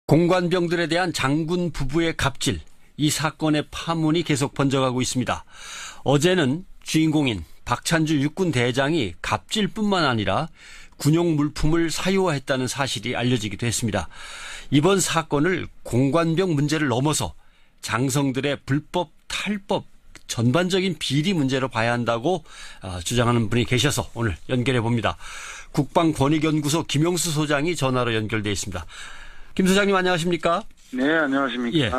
공관병들에 대한 장군 부부의 갑질, 이 사건의 파문이 계속 번져가고 있습니다. 어제는 주인공인 박찬주 육군 대장이 갑질뿐만 아니라 군용 물품을 사유화했다는 사실이 알려지기도 했습니다. 이번 사건을 공관병 문제를 넘어서 장성들의 불법, 탈법, 전반적인 비리 문제로 봐야 한다고 주장하는 분이 계셔서 오늘 연결해 봅니다. 국방권익연구소 김용수 소장이 전화로 연결돼 있습니다. 김 소장님 안녕하십니까? 네, 안녕하십니까? 예,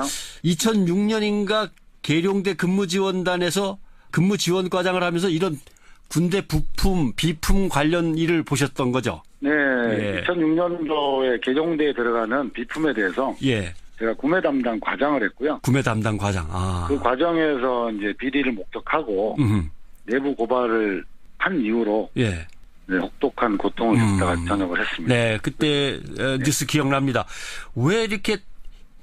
2006년인가 계룡대 근무지원단에서 근무지원과장을 하면서 이런 군대 부품, 비품 관련 일을 보셨던 거죠? 네, 예. 2006년도에 계룡대에 들어가는 비품에 대해서 예. 제가 구매 담당 과장을 했고요. 구매 담당 과장. 그 과정에서 이제 비리를 목격하고 내부 고발을 한 이후로 예. 네, 혹독한 고통을 겪다가 전역을 했습니다. 네, 그때 뉴스 기억납니다. 왜 이렇게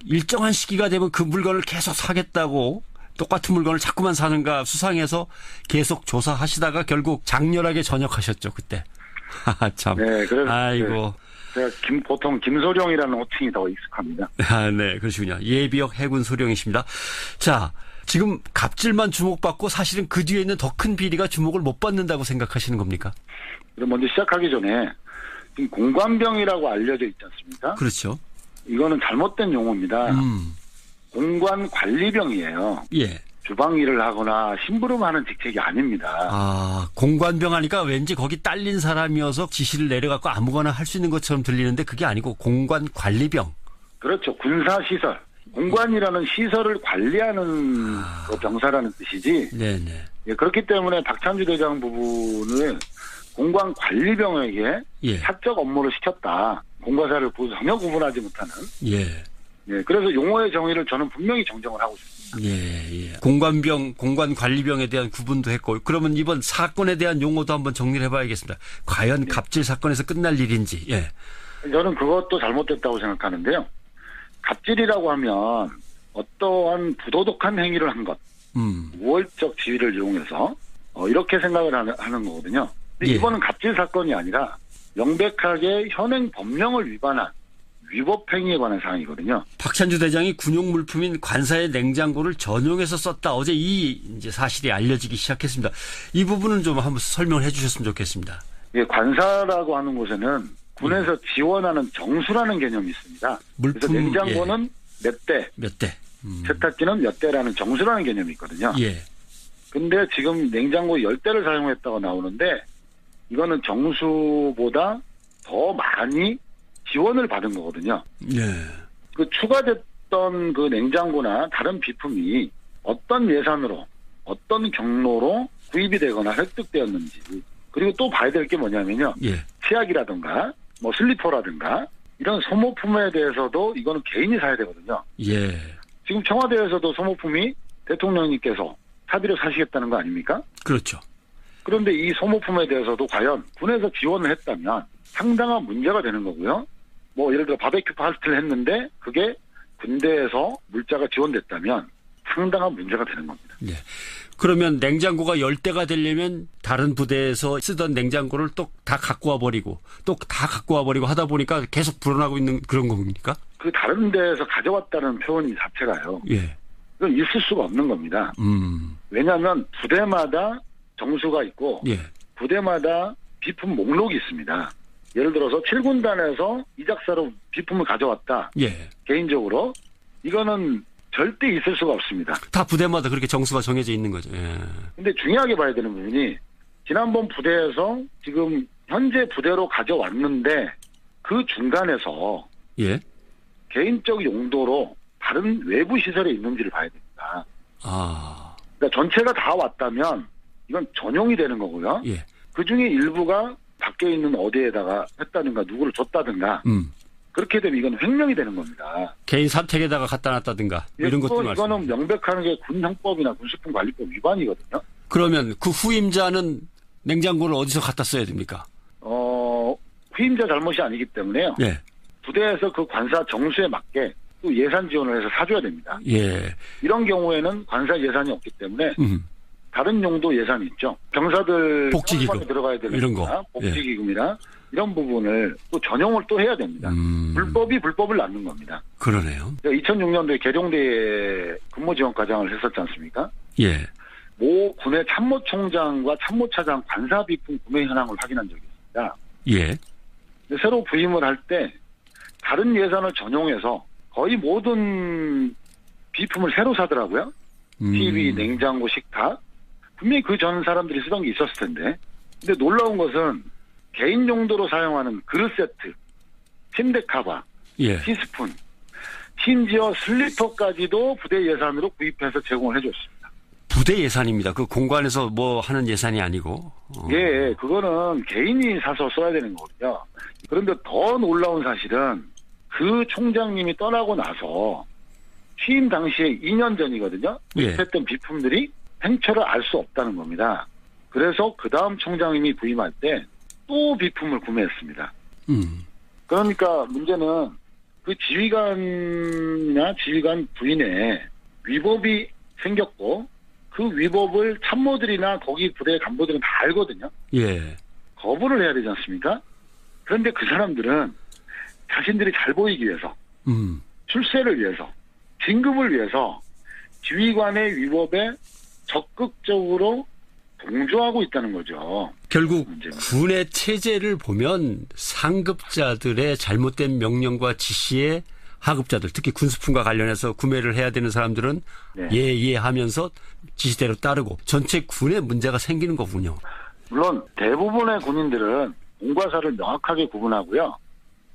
일정한 시기가 되면 그 물건을 계속 사겠다고 똑같은 물건을 자꾸만 사는가 수상해서 계속 조사하시다가 결국 장렬하게 전역하셨죠, 그때. 참. 네, 그래서 아이고. 제가 보통 김소룡이라는 호칭이 더 익숙합니다. 네, 그러시군요. 예비역 해군 소령이십니다. 자, 지금 갑질만 주목받고 사실은 그 뒤에 있는 더 큰 비리가 주목을 못 받는다고 생각하시는 겁니까? 먼저 시작하기 전에 지금 공관병이라고 알려져 있지 않습니까? 그렇죠. 이거는 잘못된 용어입니다. 공관관리병이에요. 예. 주방 일을 하거나 심부름하는 직책이 아닙니다. 공관병 하니까 왠지 거기 딸린 사람이어서 지시를 내려갖고 아무거나 할 수 있는 것처럼 들리는데 그게 아니고 공관관리병. 그렇죠. 군사시설. 공관이라는 시설을 관리하는 그 병사라는 뜻이지. 네네. 예, 그렇기 때문에 박찬주 대장 부분을 공관관리병에게 예. 사적 업무를 시켰다. 공과사를 전혀 구분하지 못하는. 예. 예, 그래서 용어의 정의를 저는 분명히 정정을 하고 있습니다. 예. 공관병, 공관관리병에 대한 구분도 했고, 그러면 이번 사건에 대한 용어도 한번 정리를 해봐야겠습니다. 과연 갑질 사건에서 끝날 일인지. 예. 저는 그것도 잘못됐다고 생각하는데요. 갑질이라고 하면 어떠한 부도덕한 행위를 한 것, 우월적 지위를 이용해서 이렇게 생각을 하는 거거든요. 근데 예. 이번은 갑질 사건이 아니라 명백하게 현행 법령을 위반한 위법 행위에 관한 사항이거든요. 박찬주 대장이 군용 물품인 관사의 냉장고를 전용해서 썼다. 어제 이제 사실이 알려지기 시작했습니다. 이 부분은 좀 한번 설명을 해주셨으면 좋겠습니다. 예, 관사라고 하는 곳에는 군에서 지원하는 정수라는 개념이 있습니다. 물품, 그래서 냉장고는 몇 대, 세탁기는 몇 대라는 정수라는 개념이 있거든요. 예. 근데 지금 냉장고 10대를 사용했다고 나오는데 이거는 정수보다 더 많이 지원을 받은 거거든요. 예. 그 추가됐던 그 냉장고나 다른 비품이 어떤 예산으로 어떤 경로로 구입이 되거나 획득되었는지 그리고 또 봐야 될 게 뭐냐면요. 예. 치약이라든가 뭐 슬리퍼라든가 이런 소모품에 대해서도 이거는 개인이 사야 되거든요. 예. 지금 청와대에서도 소모품이 대통령님께서 사비로 사시겠다는 거 아닙니까? 그렇죠. 그런데 이 소모품에 대해서도 과연 군에서 지원을 했다면 상당한 문제가 되는 거고요. 뭐 예를 들어 바베큐 파티를 했는데 그게 군대에서 물자가 지원됐다면 상당한 문제가 되는 겁니다. 네. 그러면 냉장고가 10대가 되려면 다른 부대에서 쓰던 냉장고를 또 다 갖고 와버리고 또 다 갖고 와버리고 하다 보니까 계속 불어나고 있는 그런 겁니까? 그 다른 데에서 가져왔다는 표현이 자체가요. 예. 그건 있을 수가 없는 겁니다. 왜냐하면 부대마다 정수가 있고 예. 부대마다 비품 목록이 있습니다. 예를 들어서 7군단에서 이작사로 비품을 가져왔다. 예. 개인적으로 이거는 절대 있을 수가 없습니다. 다 부대마다 그렇게 정수가 정해져 있는 거죠. 예. 근데 중요하게 봐야 되는 부분이 지난번 부대에서 지금 현재 부대로 가져왔는데 그 중간에서 예. 개인적 용도로 다른 외부 시설에 있는지를 봐야 됩니다. 그러니까 전체가 다 왔다면 이건 전용이 되는 거고요. 예. 그중에 일부가 밖에 있는 어디에다가 했다든가 누구를 줬다든가 그렇게 되면 이건 횡령이 되는 겁니다. 개인 사택에다가 갖다 놨다든가 이런 것도 말씀. 이거는 명백하게 군형법이나 군수품관리법 위반이거든요. 그러면 그 후임자는 냉장고를 어디서 갖다 써야 됩니까? 후임자 잘못이 아니기 때문에요. 예. 부대에서 그 관사 정수에 맞게 또 예산 지원을 해서 사줘야 됩니다. 예. 이런 경우에는 관사 예산이 없기 때문에 다른 용도 예산이 있죠. 병사들 복지기금 들어가야 되는 이런 거. 복지기금이나 이런 부분을 또 전용을 또 해야 됩니다. 불법이 불법을 낳는 겁니다. 그러네요. 2006년도에 계룡대에 근무지원과장을 했었지 않습니까? 예. 모 군의 참모총장과 참모차장 관사 비품 구매 현황을 확인한 적이 있습니다. 예. 근데 새로 부임을 할 때 다른 예산을 전용해서 거의 모든 비품을 새로 사더라고요. TV, 냉장고, 식탁. 분명히 그 전 사람들이 쓰던 게 있었을 텐데. 근데 놀라운 것은 개인 용도로 사용하는 그릇 세트, 침대 카바, 예. 티스푼, 심지어 슬리퍼까지도 부대 예산으로 구입해서 제공을 해줬습니다. 부대 예산입니다. 그 공관에서 뭐 하는 예산이 아니고. 예, 그거는 개인이 사서 써야 되는 거거든요. 그런데 더 놀라운 사실은 그 총장님이 떠나고 나서 취임 당시에 2년 전이거든요. 예. 구입했던 비품들이 행처를 알 수 없다는 겁니다. 그래서 그 다음 총장님이 부임할 때 또 비품을 구매했습니다. 그러니까 문제는 그 지휘관이나 지휘관 부인의 위법이 생겼고 그 위법을 참모들이나 거기 부대 간부들은 다 알거든요. 예. 거부를 해야 되지 않습니까? 그런데 그 사람들은 자신들이 잘 보이기 위해서, 출세를 위해서, 진급을 위해서 지휘관의 위법에 적극적으로 동조하고 있다는 거죠. 결국 문제는. 군의 체제를 보면 상급자들의 잘못된 명령과 지시에 하급자들, 특히 군수품과 관련해서 구매를 해야 되는 사람들은 네. 예 하면서 지시대로 따르고 전체 군에 문제가 생기는 거군요. 물론 대부분의 군인들은 공과사를 명확하게 구분하고요.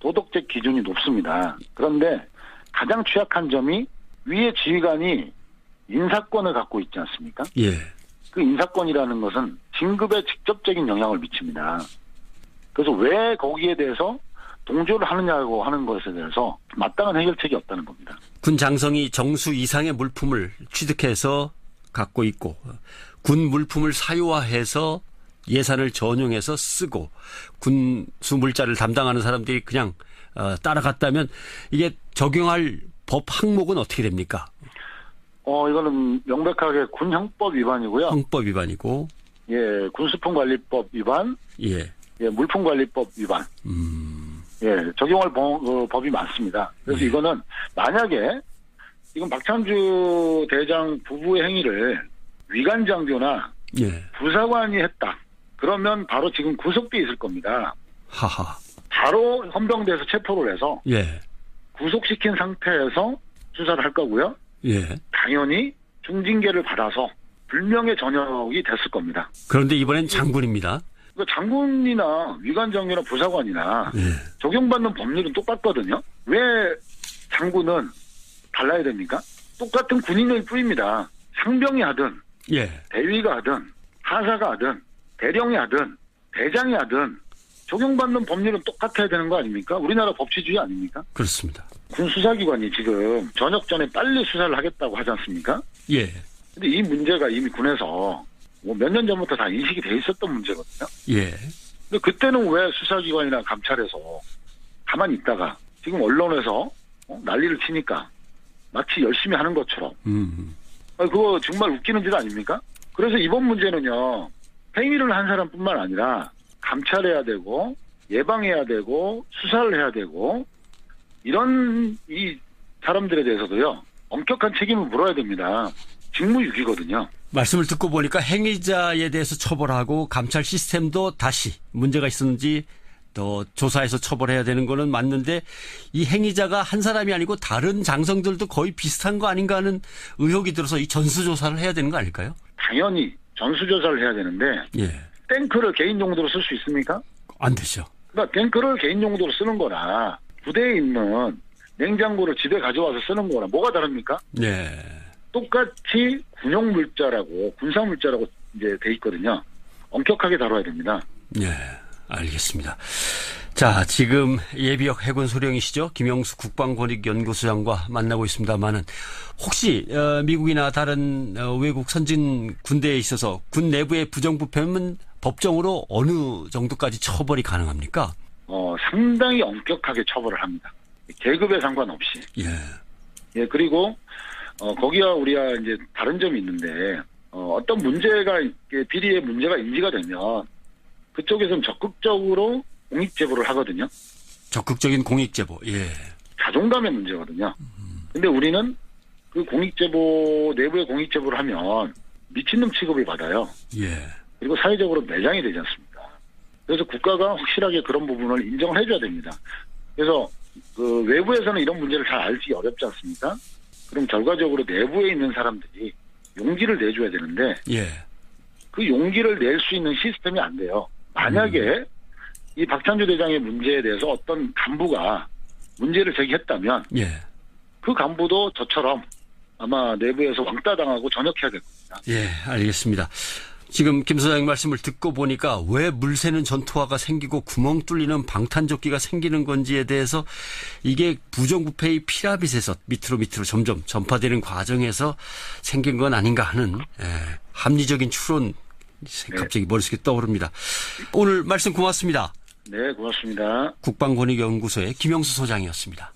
도덕적 기준이 높습니다. 그런데 가장 취약한 점이 위의 지휘관이 인사권을 갖고 있지 않습니까? 예. 그 인사권이라는 것은 진급에 직접적인 영향을 미칩니다. 그래서 왜 거기에 대해서 동조를 하느냐고 하는 것에 대해서 마땅한 해결책이 없다는 겁니다. 군 장성이 정수 이상의 물품을 취득해서 갖고 있고 군 물품을 사유화해서 예산을 전용해서 쓰고 군수 물자를 담당하는 사람들이 그냥 따라갔다면 이게 적용할 법 항목은 어떻게 됩니까? 이거는 명백하게 군형법 위반이고요. 형법 위반이고, 예, 군수품관리법 위반, 예, 물품관리법 위반, 예, 적용할 법이 많습니다. 그래서 이거는 만약에 지금 박찬주 대장 부부의 행위를 위관장교나 예, 부사관이 했다. 그러면 바로 지금 구속돼 있을 겁니다. 하하, 바로 헌병대에서 체포를 해서 예, 구속시킨 상태에서 수사를 할 거고요. 예. 당연히 중징계를 받아서 불명예 전역이 됐을 겁니다. 그런데 이번엔 장군입니다. 장군이나 위관장교나 부사관이나 예. 적용받는 법률은 똑같거든요. 왜 장군은 달라야 됩니까? 똑같은 군인일 뿐입니다. 상병이 하든 예, 대위가 하든 하사가 하든 대령이 하든 대장이 하든 적용받는 법률은 똑같아야 되는 거 아닙니까? 우리나라 법치주의 아닙니까? 그렇습니다. 군 수사기관이 지금 전역 전에 빨리 수사를 하겠다고 하지 않습니까? 예, 근데 이 문제가 이미 군에서 몇 년 전부터 다 인식이 돼 있었던 문제거든요. 예. 근데 그때는 왜 수사기관이나 감찰에서 가만히 있다가 지금 언론에서 난리를 치니까 마치 열심히 하는 것처럼 그거 정말 웃기는 짓 아닙니까? 그래서 이번 문제는요. 행위를 한 사람뿐만 아니라 감찰해야 되고 예방해야 되고 수사를 해야 되고 이런 이 사람들에 대해서도요. 엄격한 책임을 물어야 됩니다. 직무유기거든요. 말씀을 듣고 보니까 행위자에 대해서 처벌하고 감찰 시스템도 다시 문제가 있었는지 더 조사해서 처벌해야 되는 거는 맞는데 이 행위자가 한 사람이 아니고 다른 장성들도 거의 비슷한 거 아닌가 하는 의혹이 들어서 이 전수조사를 해야 되는 거 아닐까요? 당연히 전수조사를 해야 되는데 예. 탱크를 개인 용도로 쓸 수 있습니까? 안 되죠. 그러니까 탱크를 개인 용도로 쓰는 거나 부대에 있는 냉장고를 집에 가져와서 쓰는 거나 뭐가 다릅니까? 예. 똑같이 군용 물자라고 군사 물자라고 이제 돼 있거든요. 엄격하게 다뤄야 됩니다. 예. 알겠습니다. 자, 지금 예비역 해군 소령이시죠? 김영수 국방권익연구소장과 만나고 있습니다만은 혹시 미국이나 다른 외국 선진 군대에 있어서 군 내부의 부정부패는 법정으로 어느 정도까지 처벌이 가능합니까? 상당히 엄격하게 처벌을 합니다. 계급에 상관없이. 예. 예, 그리고 거기와 우리가 이제 다른 점이 있는데 어떤 문제가 비리의 문제가 인지가 되면 그쪽에서는 적극적으로 공익제보를 하거든요. 적극적인 공익제보. 예. 자존감의 문제거든요. 근데 우리는 그 공익제보, 내부의 공익제보를 하면 미친놈 취급을 받아요. 예. 그리고 사회적으로 매장이 되지 않습니까? 그래서 국가가 확실하게 그런 부분을 인정을 해줘야 됩니다. 그래서 그 외부에서는 이런 문제를 잘 알기 어렵지 않습니까? 그럼 결과적으로 내부에 있는 사람들이 용기를 내줘야 되는데 예. 그 용기를 낼 수 있는 시스템이 안 돼요. 만약에 이 박찬주 대장의 문제에 대해서 어떤 간부가 문제를 제기했다면 예. 그 간부도 저처럼 아마 내부에서 왕따 당하고 전역해야 될 겁니다. 예, 알겠습니다. 지금 김 소장님 말씀을 듣고 보니까 왜 물새는 전투화가 생기고 구멍 뚫리는 방탄조끼가 생기는 건지에 대해서 이게 부정부패의 피라밋에서 밑으로 점점 전파되는 과정에서 생긴 건 아닌가 하는 합리적인 추론 갑자기 머릿속에 떠오릅니다. 오늘 말씀 고맙습니다. 네, 고맙습니다. 국방권익연구소의 김영수 소장이었습니다.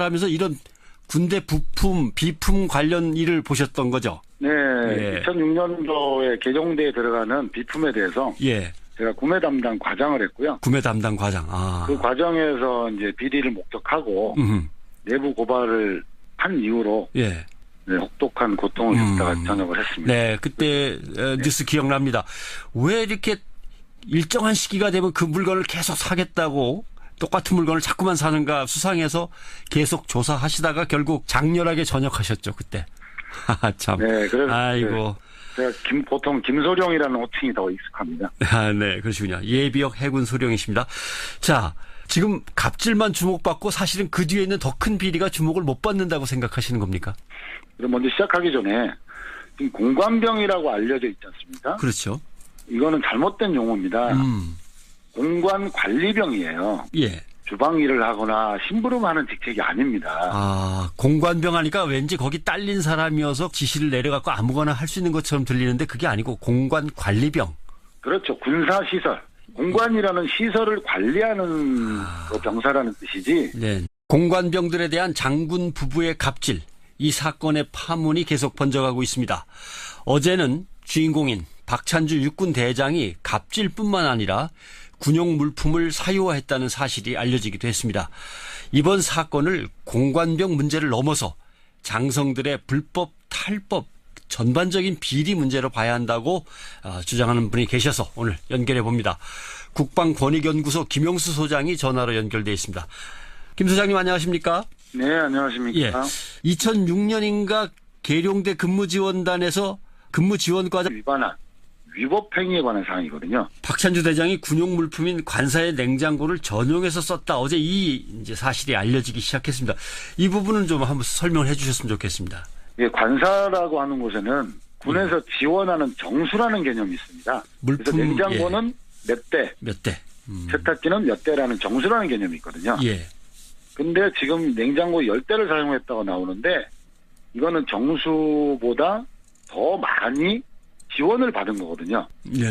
하면서 이런 군대 부품, 비품 관련 일을 보셨던 거죠? 네, 예. 2006년도에 개정대에 들어가는 비품에 대해서 예. 제가 구매 담당 과장을 했고요. 구매 담당 과장. 아. 그 과정에서 이제 비리를 목격하고 내부 고발을 한 이후로 예. 네, 혹독한 고통을 겪다가 전역을 했습니다. 네, 그때 뉴스 기억납니다. 왜 이렇게 일정한 시기가 되면 그 물건을 계속 사겠다고 똑같은 물건을 자꾸만 사는가 수상해서 계속 조사하시다가 결국 장렬하게 전역하셨죠, 그때. 참. 네, 그래서 아이고. 제가 보통 김소령이라는 호칭이 더 익숙합니다. 아, 네, 그러시군요. 예비역 해군 소령이십니다. 자, 지금 갑질만 주목받고 사실은 그 뒤에 있는 더 큰 비리가 주목을 못 받는다고 생각하시는 겁니까? 그럼 먼저 시작하기 전에 지금 공관병이라고 알려져 있지 않습니까? 그렇죠. 이거는 잘못된 용어입니다. 공관관리병이에요. 예. 주방 일을 하거나 심부름하는 직책이 아닙니다. 아, 공관병 하니까 왠지 거기 딸린 사람이어서 지시를 내려갖고 아무거나 할 수 있는 것처럼 들리는데 그게 아니고 공관관리병. 그렇죠. 군사시설. 공관이라는 시설을 관리하는 그 병사라는 뜻이지. 네. 공관병들에 대한 장군 부부의 갑질. 이 사건의 파문이 계속 번져가고 있습니다. 어제는 주인공인 박찬주 육군 대장이 갑질뿐만 아니라 군용 물품을 사유화했다는 사실이 알려지기도 했습니다. 이번 사건을 공관병 문제를 넘어서 장성들의 불법, 탈법, 전반적인 비리 문제로 봐야 한다고 주장하는 분이 계셔서 오늘 연결해 봅니다. 국방권익연구소 김영수 소장이 전화로 연결돼 있습니다. 김 소장님 안녕하십니까? 네, 안녕하십니까? 예. 2006년인가 계룡대 근무지원단에서 근무지원과정 위반한 위법행위에 관한 사항이거든요. 박찬주 대장이 군용 물품인 관사의 냉장고를 전용해서 썼다. 어제 이제 사실이 알려지기 시작했습니다. 이 부분은 좀 한번 설명을 해주셨으면 좋겠습니다. 예, 관사라고 하는 곳에는 군에서 지원하는 정수라는 개념이 있습니다. 물품, 그래서 냉장고는 몇 대, 몇 대, 세탁기는 몇 대라는 정수라는 개념이 있거든요. 예. 근데 지금 냉장고 10대를 사용했다고 나오는데 이거는 정수보다 더 많이 지원을 받은 거거든요. 예.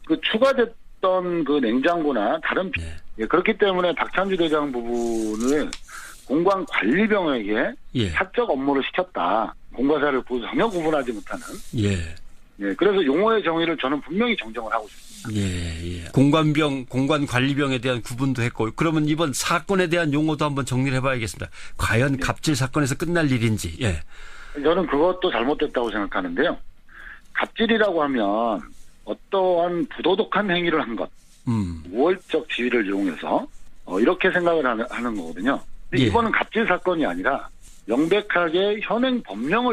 그 추가됐던 그 냉장고나 다른 예, 그렇기 때문에 박찬주 대장 부분을 공관관리병에게 예. 사적 업무를 시켰다. 공과사를 전혀 구분하지 못하는. 예. 예, 그래서 용어의 정의를 저는 분명히 정정을 하고 싶습니다. 예. 공관병, 공관관리병에 대한 구분도 했고, 그러면 이번 사건에 대한 용어도 한번 정리를 해봐야겠습니다. 과연 갑질 사건에서 끝날 일인지. 예. 저는 그것도 잘못됐다고 생각하는데요. 갑질이라고 하면 어떠한 부도덕한 행위를 한 것, 우월적 지위를 이용해서 이렇게 생각을 하는 거거든요. 근데 예. 이번은 갑질 사건이 아니라 명백하게 현행 법령을